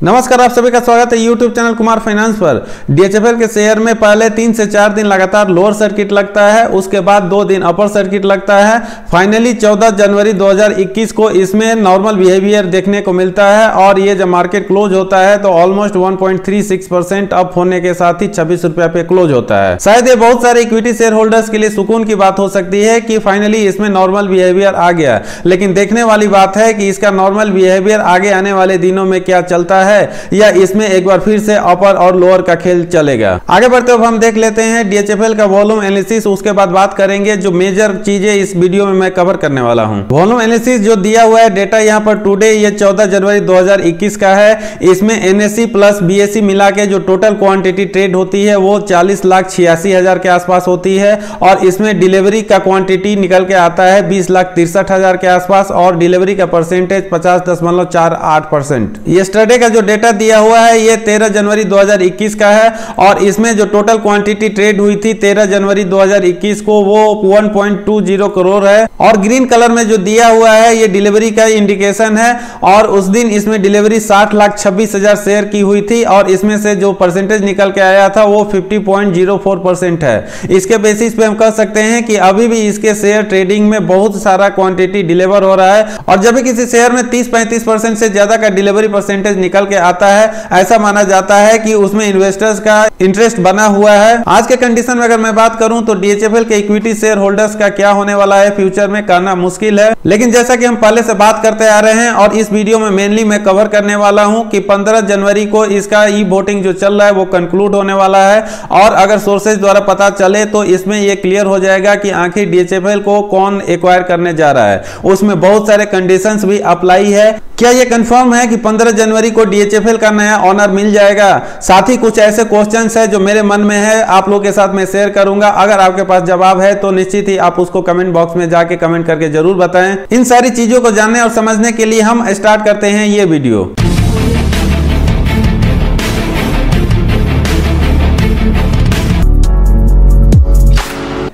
नमस्कार, आप सभी का स्वागत है यूट्यूब चैनल कुमार फाइनेंस पर। डीएचएफएल के शेयर में पहले 3 से 4 दिन लगातार लोअर सर्किट लगता है, उसके बाद 2 दिन अपर सर्किट लगता है। फाइनली 14 जनवरी 2021 को इसमें नॉर्मल बिहेवियर देखने को मिलता है और ये जब मार्केट क्लोज होता है तो ऑलमोस्ट 1.36% अप होने के साथ ही 26 रुपया पे क्लोज होता है। शायद ये बहुत सारे इक्विटी शेयर होल्डर्स के लिए सुकून की बात हो सकती है कि फाइनली इसमें नॉर्मल बिहेवियर आ गया, लेकिन देखने वाली बात है कि इसका नॉर्मल बिहेवियर आगे आने वाले दिनों में क्या चलता है या इसमें एक बार फिर से अपर और लोअर का खेल चलेगा। आगे बढ़ते हुए हम देख लेते हैं डीएचएफएल का वॉल्यूम एनालिसिस, उसके बाद बात करेंगे जो मेजर चीजें इस वीडियो में मैं कवर करने वाला हूं। वॉल्यूम एनालिसिस जो दिया हुआ है डेटा यहां पर टुडे ये 14 जनवरी 2021 का है। इसमें एनएससी प्लस बीएससी मिला के जो टोटल क्वांटिटी ट्रेड होती है वो 40,86,000 के आसपास होती है और इसमें डिलीवरी का क्वांटिटी निकल के आता है 20,63,000 के आसपास और डिलीवरी का परसेंटेज 50.48%। यस्टरडे का जो डेटा दिया हुआ है ये 13 जनवरी 2021 का है और इसमें जो टोटल क्वांटिटी ट्रेड हुई थी 13 जनवरी 2021 को वो 1.20 करोड़ है और ग्रीन कलर में जो दिया हुआ है ये डिलीवरी का इंडिकेशन है और उस दिन इसमें डिलीवरी 60,26,000 शेयर की हुई थी और इसमें से जो परसेंटेज निकल के आया था वो 50.04% है। इसके बेसिस पे हम कह सकते हैं कि अभी भी इसके शेयर ट्रेडिंग में बहुत सारा क्वांटिटी डिलीवर हो रहा है और जब भी किसी शेयर में 30-35% से ज्यादा का डिलीवरी परसेंटेज निकल के आता है ऐसा माना जाता है कि उसमें इन्वेस्टर्स का इंटरेस्ट बना हुआ है। आज के कंडीशन में अगर मैं बात करूं तो डीएचएफएल के इक्विटी शेयर होल्डर्स का क्या होने वाला है फ्यूचर में कहना मुश्किल है, लेकिन जैसा कि हम पहले से बात करते आ रहे हैं और इस वीडियो में मेनली मैं कवर करने वाला हूं कि 15 जनवरी को इसका ई वोटिंग जो चल रहा है वो कंक्लूड होने वाला है और अगर सोर्सेज द्वारा पता चले तो इसमें यह क्लियर हो जाएगा कि आखिर डीएचएफएल को कौन एक्वायर करने जा रहा है। उसमें बहुत सारे कंडीशंस भी अप्लाई है। क्या यह कंफर्म है कि 15 जनवरी को डीएचएफएल का नया ऑनर मिल जाएगा? साथ ही कुछ ऐसे क्वेश्चंस है जो मेरे मन में है, आप लोगों के साथ मैं शेयर करूंगा। अगर आपके पास जवाब है तो निश्चित ही आप उसको कमेंट बॉक्स में जाके कमेंट करके जरूर बताएं। इन सारी चीजों को जानने और समझने के लिए हम स्टार्ट करते हैं ये वीडियो।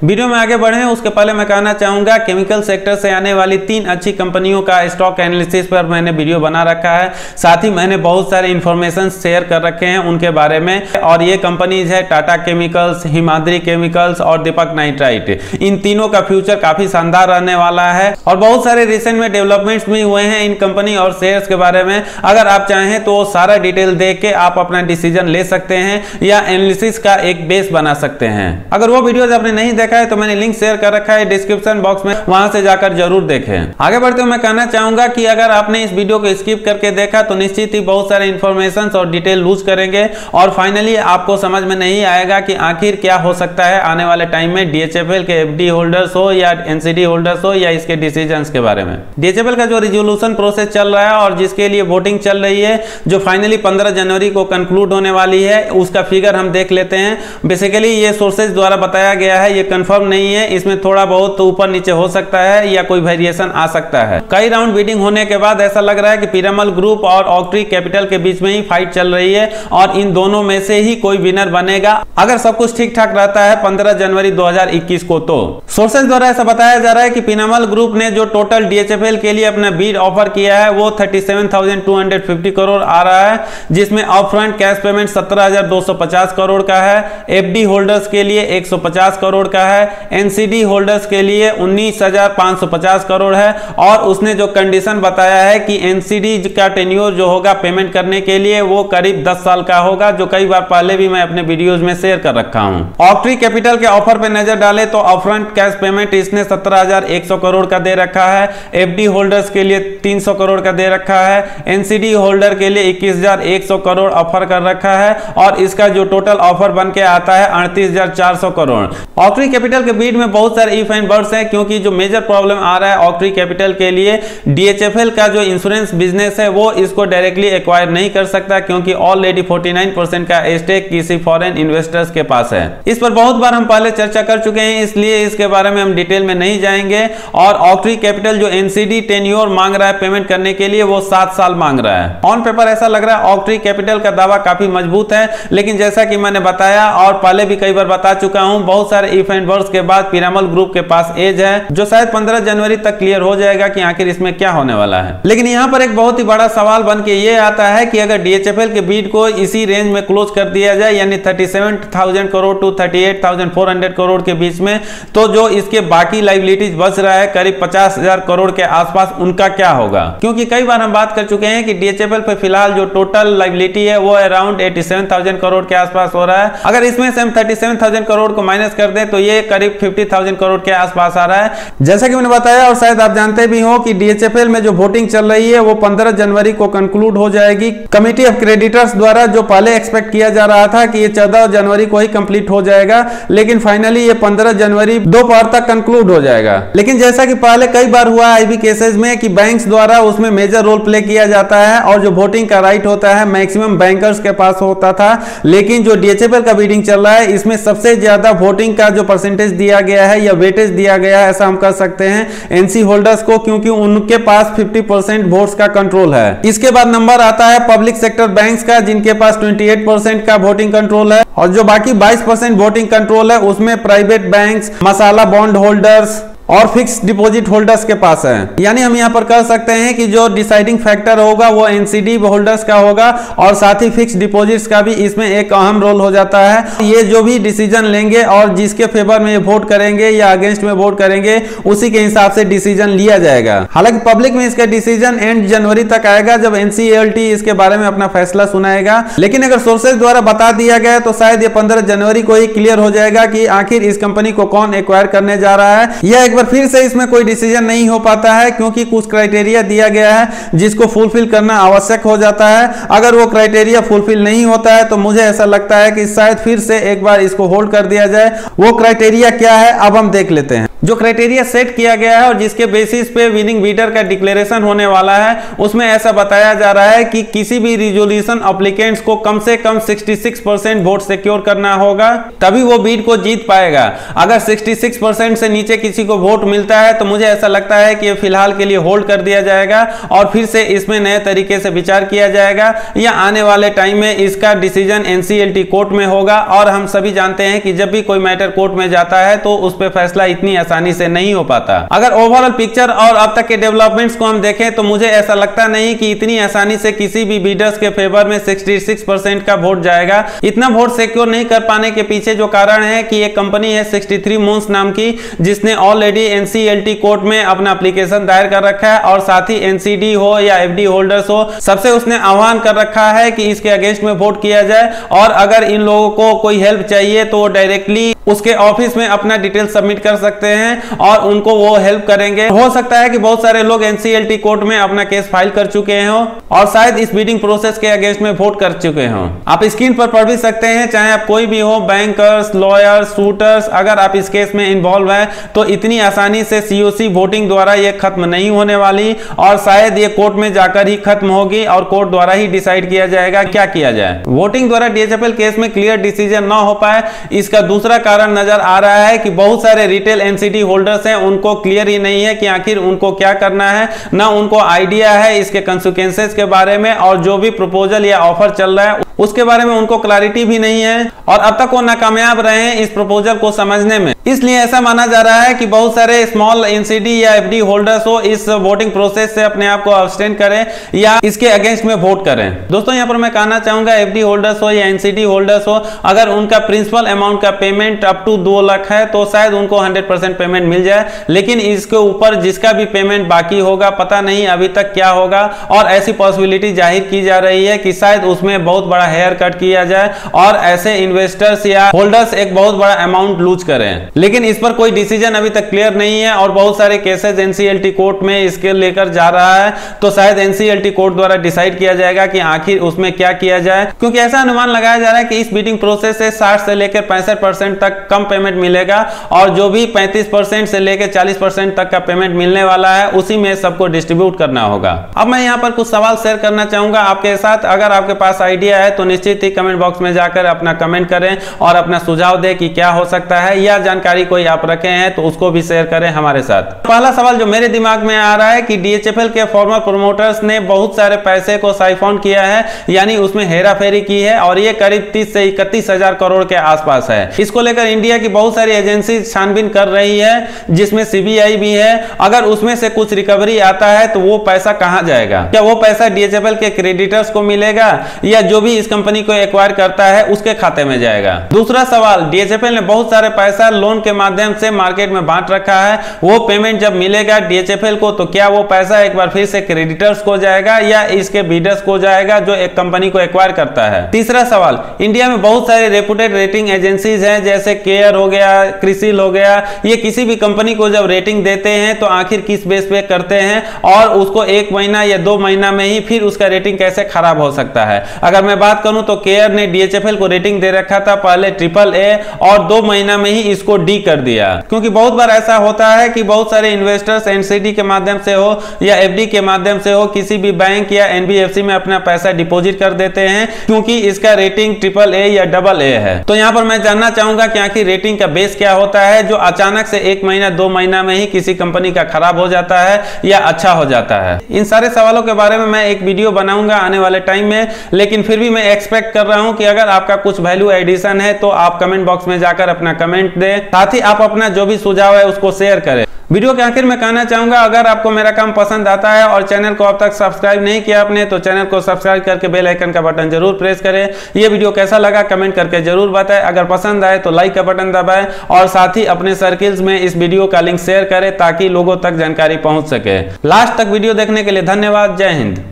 वीडियो में आगे बढ़े उसके पहले मैं कहना चाहूंगा केमिकल सेक्टर से आने वाली 3 अच्छी कंपनियों का स्टॉक एनालिसिस पर मैंने वीडियो बना रखा है। साथ ही मैंने बहुत सारे इंफॉर्मेशन शेयर कर रखे हैं उनके बारे में और ये कंपनीज है टाटा केमिकल्स, हिमाद्री केमिकल्स और दीपक नाइट्राइट। इन तीनों का फ्यूचर काफी शानदार रहने वाला है और बहुत सारे रिसेंट में डेवलपमेंट्स भी हुए हैं इन कंपनी और शेयर्स के बारे में। अगर आप चाहें तो सारा डिटेल देख के आप अपना डिसीजन ले सकते हैं या एनालिसिस का एक बेस बना सकते हैं। अगर वो वीडियोज आपने नहीं देखा है तो मैंने लिंक शेयर कर रखा है डिस्क्रिप्शन बॉक्स में, वहां से जाकर जरूर देखें। आगे बढ़ते हुए मैं कहना चाहूंगा कि अगर आपने इस वीडियो को स्किप करके देखा तो निश्चित ही बहुत सारे इंफॉर्मेशन और डिटेल लूज करेंगे और फाइनली आपको समझ में नहीं आएगा कि आखिर क्या हो सकता है आने वाले टाइम में डीएचएफएल के एफडी होल्डर्स हो या एनसीडी होल्डर्स हो या इसके डिसीजंस के बारे में। डीएचएफएल का जो रिजोल्यूशन प्रोसेस चल रहा है और जिसके लिए वोटिंग चल रही है जो फाइनली 15 जनवरी को कंक्लूड होने वाली है, उसका फिगर हम देख लेते हैं। बेसिकली ये सोर्सेज द्वारा बताया गया है, ये कंफर्म नहीं है, इसमें थोड़ा बहुत ऊपर नीचे हो सकता है या कोई वेरिएशन आ सकता है। कई राउंड बीटिंग होने के बाद ऐसा लग रहा है कि पिरामल ग्रुप और ऑक्ट्री कैपिटल के बीच में ही फाइट चल रही है और इन दोनों में से ही कोई विनर बनेगा अगर सब कुछ ठीक ठाक रहता है 15 जनवरी 2021 को। तो सोर्सेज द्वारा ऐसा बताया जा रहा है कि पिरामल ग्रुप ने जो टोटल डीएचएफएल के लिए अपना बीड ऑफर किया है वो 37,250 करोड़ आ रहा है, जिसमें अपफ्रंट कैश पेमेंट 17,250 करोड़ का है, एफडी होल्डर्स के लिए 150 करोड़ का है, एनसीडी होल्डर्स के लिए 19,550 करोड़ है और उसने जो कंडीशन बताया है कि एनसीडी का टेन्योर जो होगा पेमेंट करने के लिए वो करीब 10 साल का होगा, जो कई बार पहले भी मैं अपने वीडियोस में शेयर कर रखा हूं। ऑक्ट्री कैपिटल के ऑफर पे नजर डालें तो अपफ्रंट कैश पेमेंट इसने 17,100 करोड़ का दे रखा है, एफडी होल्डर्स के लिए 300 करोड़ का दे रखा है, एनसीडी होल्डर के लिए 21,100 करोड़ ऑफर कर रखा है और इसका जो टोटल ऑफर बन के आता है 38,400 करोड़। ऑक्ट्री कैपिटल के बीड में बहुत सारे इफ एंड बट्स हैं क्योंकि जो मेजर प्रॉब्लम आ रहा है ऑक्ट्री कैपिटल के लिए, डीएचएफएल का जो इंश्योरेंस बिजनेस है वो इसको डायरेक्टली एक्वायर नहीं कर सकता क्योंकि ऑलरेडी 49% का स्टेक किसी फॉरेन इन्वेस्टर्स के पास है। इस पर बहुत बार हम पहले चर्चा कर चुके हैं, इसलिए इसके बारे में हम डिटेल में नहीं जाएंगे। और ऑक्ट्री कैपिटल जो एनसीडी टेन्योर मांग रहा है पेमेंट करने के लिए वो 7 साल मांग रहा है। ऑन पेपर ऐसा लग रहा है ऑक्ट्री कैपिटल का दावा काफी मजबूत है, लेकिन जैसा कि मैंने बताया और पहले भी कई बार बता चुका हूं, बहुत सारे इफ एंड पेमेंट वर्ष के बाद पिरामल ग्रुप के पास एज है, जो शायद 15 जनवरी तक क्लियर हो जाएगा कि आखिर इसमें क्या होने वाला है। लेकिन यहाँ पर एक बहुत ही बड़ा सवाल बन के ये आता है कि अगर DHFL के बीड को इसी रेंज में क्लोज कर दिया जाए, यानी 37,000 करोड़ टू 38,400 करोड़ के बीच में, तो जो इसके बाकी लाइबिलिटीज बच रहा है करीब 50,000 करोड़ के आसपास, उनका क्या होगा? क्योंकि कई बार हम बात कर चुके हैं कि DHFL पे फिलहाल जो टोटल लाइबिलिटी है वो अराउंड 87,000 करोड़ के आसपास हो रहा है। अगर इसमें से हम 37,000 करोड़ को माइनस कर दें तो ये करीब 50,000 करोड़ के आसपास आ रहा है। जैसा कि मैंने बताया और शायद आप जानते भी हो कि DHFL में जो वोटिंग चल रही है वो 15 जनवरी को कंक्लूड हो जाएगी। कमिटी ऑफ क्रेडिटर्स द्वारा जो पहले एक्सपेक्ट किया जा रहा था कि ये 14 जनवरी को ही कंप्लीट हो जाएगा, लेकिन फाइनली ये 15 जनवरी दोपहर तक कंक्लूड हो जाएगा। लेकिन जैसा कि पहले कई बार हुआ आईबी केसेस में कि बैंक्स द्वारा उसमें मेजर रोल प्ले किया जाता है और जो वोटिंग का राइट होता है मैक्सिमम बैंकर्स के पास होता था, लेकिन जो DHFL का बीडिंग चल रहा है इसमें सबसे ज्यादा वोटिंग का जो परसेंटेज दिया गया है या वेटेज दिया गया है, ऐसा हम कह सकते हैं एनसी होल्डर्स को, क्योंकि उनके पास 50% वोट्स का कंट्रोल है। इसके बाद नंबर आता है पब्लिक सेक्टर बैंक्स का, जिनके पास 28% का वोटिंग कंट्रोल है, और जो बाकी 22% वोटिंग कंट्रोल है उसमें प्राइवेट बैंक्स, मसाला बॉन्ड होल्डर्स और फिक्स डिपॉजिट होल्डर्स के पास है। यानी हम यहां पर कह सकते हैं कि जो डिसाइडिंग फैक्टर होगा वो एनसीडी होल्डर्स का होगा, और साथ ही फिक्स डिपॉजिट्स का भी इसमें एक अहम रोल हो जाता है। ये जो भी डिसीजन लेंगे और जिसके फेवर में वोट करेंगे या अगेंस्ट में वोट करेंगे उसी के हिसाब से डिसीजन लिया जाएगा। हालांकि पब्लिक में इसका डिसीजन एंड जनवरी तक आएगा जब NCLT इसके बारे में अपना फैसला सुनाएगा, लेकिन अगर सोर्सेज द्वारा बता दिया गया तो शायद ये 15 जनवरी को ही क्लियर हो जाएगा कि आखिर इस कंपनी को कौन एक्वायर करने जा रहा है। यह एक बार फिर से इसमें कोई डिसीजन नहीं हो पाता है, क्योंकि कुछ क्राइटेरिया दिया गया है जिसको फुलफिल करना आवश्यक हो जाता है। अगर वो क्राइटेरिया फुलफिल नहीं होता है तो मुझे ऐसा लगता है कि शायद फिर से एक बार इसको होल्ड कर दिया जाए। वो क्राइटेरिया क्या है अब हम देख लेते हैं। जो क्राइटेरिया सेट किया गया है और जिसके बेसिस पे विनिंग बीडर का डिक्लेरेशन होने वाला है, उसमें ऐसा बताया जा रहा है कि किसी भी रिजोल्यूशन एप्लीकेंट्स को कम से कम 66% वोट सिक्योर करना होगा, तभी वो बीड को जीत पाएगा। अगर 66% से नीचे किसी को वोट मिलता है तो मुझे ऐसा लगता है कि फिलहाल के लिए होल्ड कर दिया जाएगा और फिर से इसमें नए तरीके से विचार किया जाएगा, या आने वाले टाइम में इसका डिसीजन NCLT कोर्ट में होगा। और हम सभी जानते हैं कि जब भी कोई मैटर कोर्ट में जाता है तो उस पर फैसला इतनी आसानी से नहीं हो पाता। अगर ओवरऑल पिक्चर और अब तक के डेवलपमेंट्स को हम देखें तो मुझे ऐसा लगता नहीं कि इतनी आसानी से किसी भी बीडर्स के फेवर में 66% का वोट जाएगा। इतना वोट सिक्योर नहीं कर पाने के पीछे जो कारण है कि एक कंपनी है 63 मून्स नाम की, जिसने ऑलरेडी NCLT कोर्ट में अपना एप्लीकेशन दायर कर रखा है, और साथ ही NCD हो या FD होल्डर्स हो, सबसे उसने आह्वान कर रखा है कि इसके अगेंस्ट में वोट किया जाए, और अगर इन लोगों को कोई हेल्प चाहिए तो डायरेक्टली उसके ऑफिस में अपना डिटेल सबमिट कर सकते हैं और उनको वो हेल्प करेंगे। हो सकता है कि बहुत सारे लोग NCLT कोर्ट में अपना केस फाइल कर चुके हो और शायद इस बीडिंग प्रोसेस के अगेंस्ट में वोट कर चुके हो। आप स्क्रीन पर पढ़ भी सकते हैं, चाहे आप कोई भी हो, बैंकर्स, लॉयर्स, शूटर्स, अगर आप इस केस में इन्वॉल्व हैं तो इतनी आसानी से COC वोटिंग द्वारा ये खत्म नहीं होने वाली, और शायद ये कोर्ट में जाकर ही खत्म होगी और कोर्ट द्वारा ही डिसाइड किया जाएगा क्या किया जाए। वोटिंग द्वारा DHFL केस में क्लियर डिसीजन ना हो पाए, इसका दूसरा कारण नजर आ रहा है कि बहुत सारे रिटेल NCD होल्डर्स हैं, उनको क्लियर ही नहीं है कि आखिर उनको क्या करना है, ना उनको आइडिया है इसके कंसिक्वेंसेस के बारे में, और जो भी प्रपोजल या ऑफर चल रहा है उसके बारे में उनको क्लैरिटी भी नहीं है, और अब तक वो नाकामयाब रहे हैं इस प्रपोजल को समझने में। इसलिए ऐसा माना जा रहा है कि बहुत सारे स्मॉल NCD या FD होल्डर्स हो इस वोटिंग प्रोसेस से अपने आप को अब्सटेन करें या इसके अगेंस्ट में वोट करें। दोस्तों यहाँ पर मैं कहना चाहूंगा FD होल्डर्स हो या NCD होल्डर्स हो, अगर उनका प्रिंसिपल अमाउंट का पेमेंट अप टू 2 लाख है तो शायद उनको 100% पेमेंट मिल जाए, लेकिन इसके ऊपर जिसका भी पेमेंट बाकी होगा पता नहीं अभी तक क्या होगा, और ऐसी पॉसिबिलिटी जाहिर की जा रही है कि शायद उसमें बहुत बड़ा हेयर कट किया जाए और ऐसे इन्वेस्टर्स या होल्डर्स एक बहुत बड़ा अमाउंट लूज करें। लेकिन इस पर कोई डिसीजन अभी तक क्लियर नहीं है और बहुत सारे केसेस NCLT कोर्ट में इसके लेकर जा रहा है, तो शायद NCLT कोर्ट द्वारा डिसाइड किया जाएगा कि आखिर उसमें क्या किया जाए, क्योंकि ऐसा अनुमान लगाया जा रहा है कि इस बीडिंग प्रोसेस से 60 से लेकर 65% तक कम पेमेंट मिलेगा, और जो भी 35% से लेकर 40% तक का पेमेंट मिलने वाला है उसी में सबको डिस्ट्रीब्यूट करना होगा। अब मैं यहाँ पर कुछ सवाल शेयर करना चाहूंगा आपके साथ। अगर आपके पास आइडिया है तो निश्चित ही कमेंट बॉक्स में जाकर अपना कमेंट करें और अपना सुझाव दें कि क्या हो सकता है, या जानकारी जानकारी कोई आप रखे हैं तो उसको भी शेयर करें हमारे साथ। पहला सवाल जो मेरे दिमाग में आ रहा है कि DHFL के फॉर्मर प्रोमोटर्स ने बहुत सारे पैसे को साइफॉन किया है, यानी उसमें हेरा फेरी की है और ये करीब 30 से 31 हजार करोड़ के आसपास है। इसको लेकर इंडिया की बहुत सारी एजेंसी छानबीन कर रही है, जिसमें CBI भी है। अगर उसमें से कुछ रिकवरी आता है तो वो पैसा कहां जाएगा? क्या वो पैसा DHFL के क्रेडिटर्स को मिलेगा या जो भी इस कंपनी को एक्वायर करता है उसके खाते में जाएगा? दूसरा सवाल, DHFL ने बहुत सारे पैसा लोन के माध्यम से मार्केट में बांट रखा है, वो पेमेंट जब मिलेगा DHFL को तो क्या वो पैसा एक बार फिर से क्रेडिटर्स को जाएगा या इसके बीडर्स को जाएगा जो एक कंपनी को एक्वायर करता है? तीसरा सवाल, इंडिया में बहुत सारे रेपुटेड रेटिंग एजेंसीज हैं, जैसे केयर हो गया, क्रिसिल हो गया। ये किसी भी कंपनी को जब रेटिंग देते हैं तो आखिर किस बेस पे करते हैं और उसको 1 महीना या 2 महीना में ही फिर उसका रेटिंग कैसे खराब हो सकता है? अगर मैं बात करूं तो केयर ने DHFL को रेटिंग दे रखा था पहले AAA और 2 महीना में ही इसको D कर दिया, क्योंकि बहुत बार ऐसा होता है कि बहुत सारे इन्वेस्टर्स NCD के माध्यम से हो या FD के माध्यम से हो किसी भी बैंक या NBFC में अपना पैसा डिपॉजिट कर देते हैं, क्योंकि इसका रेटिंग AAA या AA है। तो यहां पर मैं जानना चाहूंगा कि आखिर रेटिंग का बेस क्या होता है जो अचानक से 1 महीना 2 महीना में ही किसी कंपनी का खराब हो जाता है या अच्छा हो जाता है? इन सारे सवालों के बारे में मैं एक वीडियो बनाऊंगा आने वाले टाइम में, लेकिन फिर भी मैं एक्सपेक्ट कर रहा हूं कि अगर आपका कुछ वैल्यू एडिशन है तो आप कमेंट बॉक्स में जाकर अपना कमेंट दें, साथ ही आप अपना जो भी सुझाव है उसको शेयर करें। वीडियो के आखिर में कहना चाहूंगा, अगर आपको मेरा काम पसंद आता है और चैनल को अब तक सब्सक्राइब नहीं किया आपने तो चैनल को सब्सक्राइब करके बेल आइकन का बटन जरूर प्रेस करें। ये वीडियो कैसा लगा कमेंट करके जरूर बताएं। अगर पसंद आए तो लाइक का बटन दबाएं और साथ ही अपने सर्किल्स में इस वीडियो का लिंक शेयर करें ताकि लोगों तक जानकारी पहुंच सके। लास्ट तक वीडियो देखने के लिए धन्यवाद। जय हिंद।